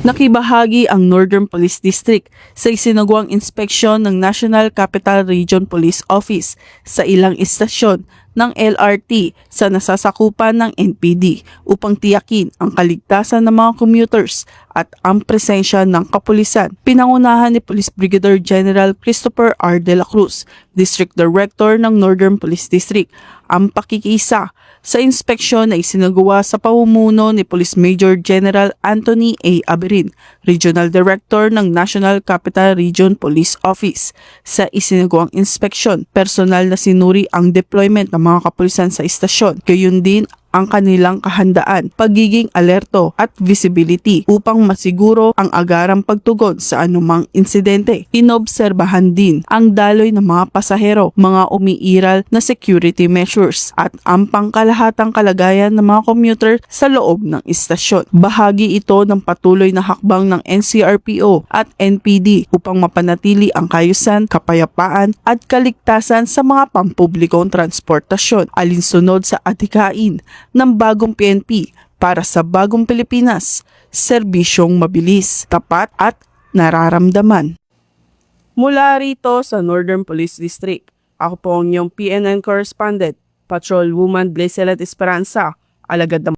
Nakibahagi ang Northern Police District sa isinagawang inspeksyon ng National Capital Region Police Office sa ilang istasyon ng LRT sa nasasakupan ng NPD upang tiyakin ang kaligtasan ng mga commuters at ang presensya ng kapulisan. Pinangunahan ni Police Brigadier General Christopher R. De La Cruz, District Director ng Northern Police District, ang pakikisa sa inspeksyon na isinagawa sa pamumuno ni Police Major General Anthony A. Aberin, Regional Director ng National Capital Region Police Office. Sa isinagawang inspeksyon, personal na sinuri ang deployment ng mga kapulisan sa istasyon, gayon din ang kanilang kahandaan, pagiging alerto at visibility upang masiguro ang agarang pagtugon sa anumang insidente. Inobserbahan din ang daloy ng mga pasahero, mga umiiral na security measures at ang pangkalahatang kalagayan ng mga commuter sa loob ng istasyon. Bahagi ito ng patuloy na hakbang ng NCRPO at NPD upang mapanatili ang kaayusan, kapayapaan at kaligtasan sa mga pampublikong transportasyon, alinsunod sa adhikain ng bagong PNP para sa bagong Pilipinas, serbisyong mabilis, tapat at nararamdaman. Mula rito sa Northern Police District, ako po ang inyong PNN correspondent, Patrol Woman Blesselet Esperanza, alagad ng